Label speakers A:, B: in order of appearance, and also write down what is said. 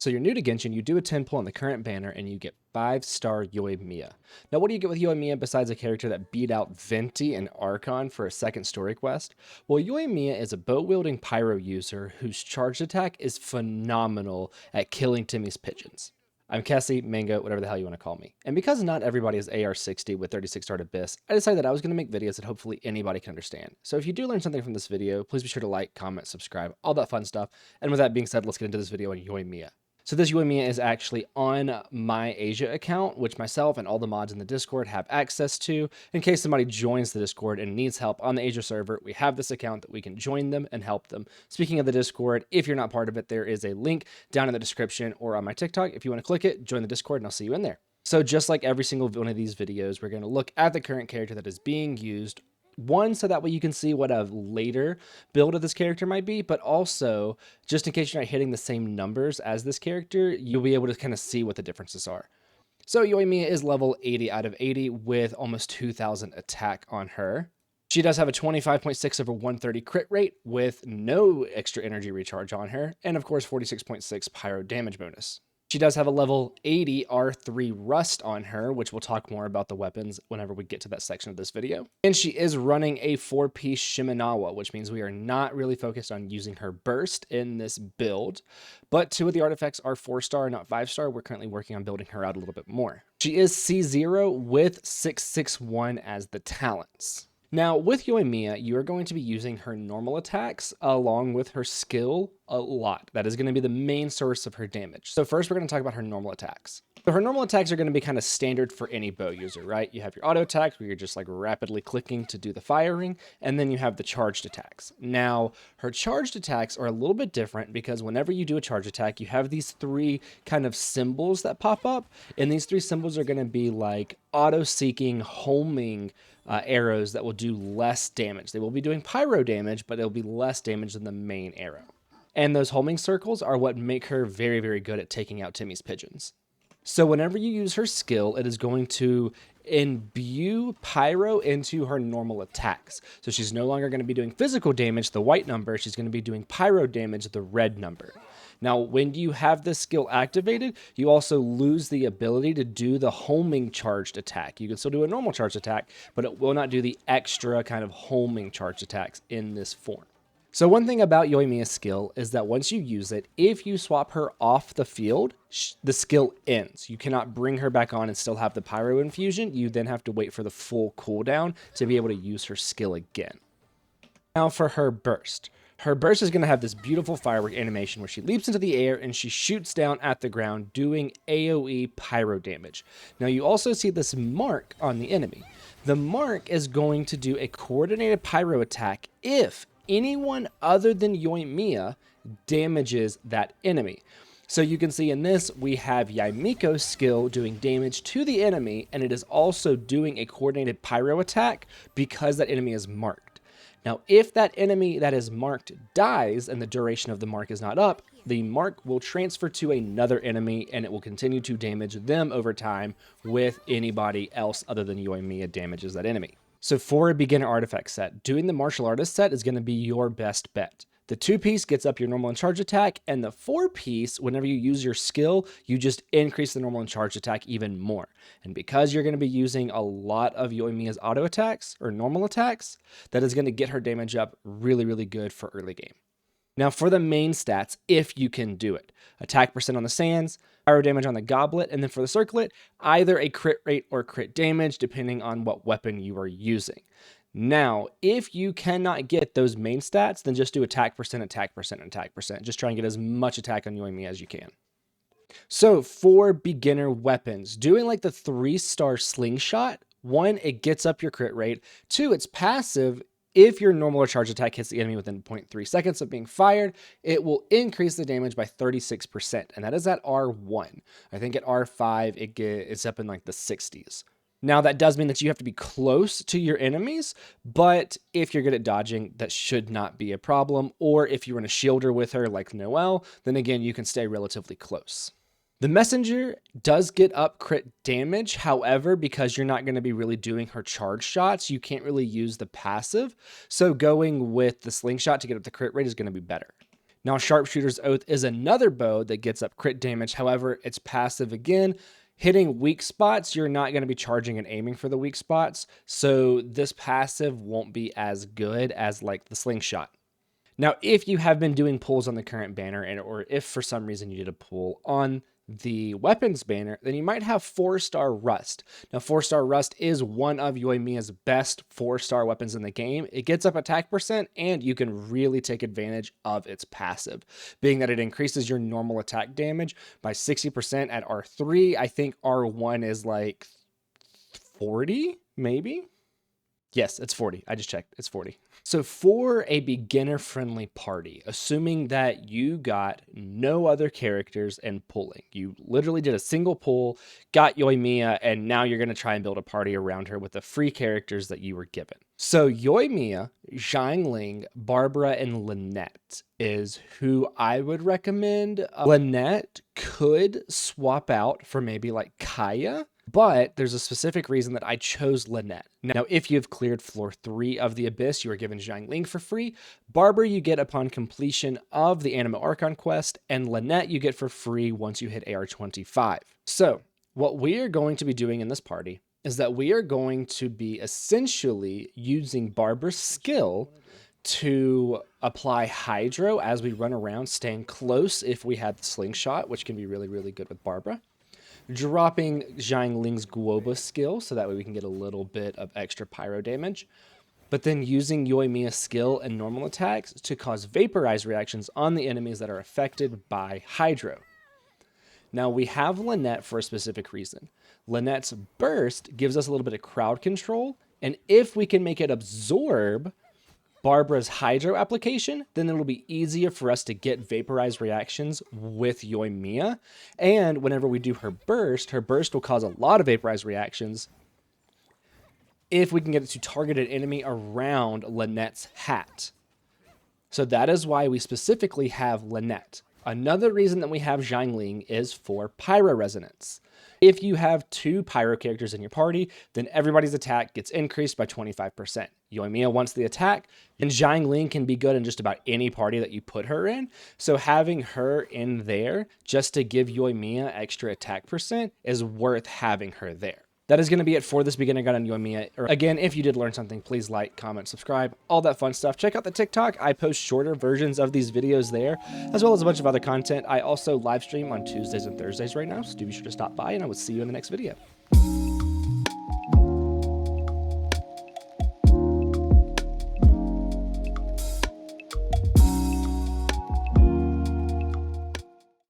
A: So you're new to Genshin, you do a 10 pull on the current banner, and you get 5-star Yoimiya. Now what do you get with Yoimiya besides a character that beat out Venti and Archon for a second story quest? Well, Yoimiya is a bow-wielding pyro user whose charged attack is phenomenal at killing Timmy's pigeons. I'm Kessie, Mango, whatever the hell you want to call me. And because not everybody is AR60 with 36-star Abyss, I decided that I was going to make videos that hopefully anybody can understand. So if you do learn something from this video, please be sure to like, comment, subscribe, all that fun stuff. And with that being said, let's get into this video on Yoimiya. So this Yoimiya is actually on my Asia account, which myself and all the mods in the Discord have access to. In case somebody joins the Discord and needs help on the Asia server, we have this account that we can join them and help them. Speaking of the Discord, if you're not part of it, there is a link down in the description or on my TikTok. If you want to click it, join the Discord and I'll see you in there. So just like every single one of these videos, we're going to look at the current character that is being used. One, so that way you can see what a later build of this character might be, but also, just in case you're not hitting the same numbers as this character, you'll be able to kind of see what the differences are. So Yoimiya is level 80 out of 80 with almost 2,000 attack on her. She does have a 25.6 over 130 crit rate with no extra energy recharge on her, and of course 46.6 pyro damage bonus. She does have a level 80 R3 Rust on her, which we'll talk more about the weapons whenever we get to that section of this video. And she is running a 4-piece Shimenawa, which means we are not really focused on using her burst in this build. But 2 of the artifacts are 4-star, not 5-star. We're currently working on building her out a little bit more. She is C0 with 661 as the talents. Now, with Yoimiya, you are going to be using her normal attacks along with her skill a lot. That is going to be the main source of her damage. So first, we're going to talk about her normal attacks. So her normal attacks are going to be kind of standard for any bow user, right? You have your auto attacks where you're just like rapidly clicking to do the firing, and then you have the charged attacks. Now, her charged attacks are a little bit different because whenever you do a charge attack, you have these 3 kind of symbols that pop up, and these 3 symbols are going to be like auto-seeking, homing arrows that will do less damage. They will be doing pyro damage, but it'll be less damage than the main arrow. And those homing circles are what make her very, very good at taking out Timmy's pigeons. So whenever you use her skill, it is going to imbue pyro into her normal attacks. So she's no longer going to be doing physical damage, the white number. She's going to be doing pyro damage, the red number. Now, when you have this skill activated, you also lose the ability to do the homing charged attack. You can still do a normal charged attack, but it will not do the extra kind of homing charged attacks in this form. So one thing about Yoimiya's skill is that once you use it, if you swap her off the field, the skill ends. You cannot bring her back on and still have the pyro infusion. You then have to wait for the full cooldown to be able to use her skill again. Now for her burst. Her burst is going to have this beautiful firework animation where she leaps into the air and she shoots down at the ground doing AoE pyro damage. Now you also see this mark on the enemy. The mark is going to do a coordinated pyro attack if anyone other than Yoimiya damages that enemy. So you can see in this, we have Yaimiko's skill doing damage to the enemy, and it is also doing a coordinated pyro attack because that enemy is marked. Now, if that enemy that is marked dies and the duration of the mark is not up, the mark will transfer to another enemy and it will continue to damage them over time with anybody else other than Yoimiya damages that enemy. So for a beginner artifact set, doing the martial artist set is going to be your best bet. The 2-piece gets up your normal and charge attack, and the 4-piece, whenever you use your skill, you just increase the normal and charge attack even more. And because you're going to be using a lot of Yoimiya's auto attacks, or normal attacks, that is going to get her damage up really, really good for early game. Now for the main stats, if you can do it. Attack percent on the sands, pyro damage on the goblet, and then for the circlet, either a crit rate or crit damage, depending on what weapon you are using. Now, if you cannot get those main stats, then just do attack percent, attack percent, attack percent. Just try and get as much attack on Yoimiya as you can. So for beginner weapons, doing like the 3-star slingshot, 1, it gets up your crit rate. 2, it's passive. If your normal or charge attack hits the enemy within 0.3 seconds of being fired, it will increase the damage by 36%, and that is at R1. I think at R5, it's up in like the 60s. Now, that does mean that you have to be close to your enemies, but if you're good at dodging, that should not be a problem. Or if you run a shielder with her like Noelle, then again, you can stay relatively close. The messenger does get up crit damage. However, because you're not going to be really doing her charge shots, you can't really use the passive. So going with the slingshot to get up the crit rate is going to be better. Now, Sharpshooter's Oath is another bow that gets up crit damage. However, it's passive again. Hitting weak spots, you're not going to be charging and aiming for the weak spots. So this passive won't be as good as like the slingshot. Now, if you have been doing pulls on the current banner, or if for some reason you did a pull on the weapons banner, then you might have 4-star Rust. Now, 4-star Rust is one of Yoimiya's best 4-star weapons in the game. It gets up attack percent, and you can really take advantage of its passive, being that it increases your normal attack damage by 60% at R3. I think R1 is like 40, maybe? Yes, it's 40. I just checked. It's 40. So for a beginner-friendly party, assuming that you got no other characters and pulling, you literally did a single pull, got Yoimiya, and now you're going to try and build a party around her with the free characters that you were given. So Yoimiya, Xiangling, Barbara, and Lynette is who I would recommend. Lynette could swap out for maybe like Kaya, but there's a specific reason that I chose Lynette. Now, if you've cleared floor 3 of the Abyss, you are given Xiangling for free. Barbara you get upon completion of the Anima Archon quest, and Lynette you get for free once you hit AR25. So, what we are going to be doing in this party is that we are going to be essentially using Barbara's skill to apply Hydro as we run around, staying close if we had the slingshot, which can be really, really good with Barbara. Dropping Xiangling's Guoba skill, so that way we can get a little bit of extra pyro damage. But then using Yoimiya's skill and normal attacks to cause vaporize reactions on the enemies that are affected by Hydro. Now we have Lynette for a specific reason. Lynette's burst gives us a little bit of crowd control, and if we can make it absorb Barbara's Hydro application, then it'll be easier for us to get vaporized reactions with Yoimiya. And whenever we do her burst will cause a lot of vaporized reactions if we can get it to target an enemy around Lynette's hat. So that is why we specifically have Lynette. Another reason that we have Xiangling is for Pyro Resonance. If you have 2 Pyro characters in your party, then everybody's attack gets increased by 25%. Yoimiya wants the attack, and Xiangling can be good in just about any party that you put her in. So having her in there just to give Yoimiya extra attack percent is worth having her there. That is going to be it for this beginner guide on Yoimiya. Again, if you did learn something, please like, comment, subscribe, all that fun stuff. Check out the TikTok. I post shorter versions of these videos there, as well as a bunch of other content. I also live stream on Tuesdays and Thursdays right now, so do be sure to stop by, and I will see you in the next video.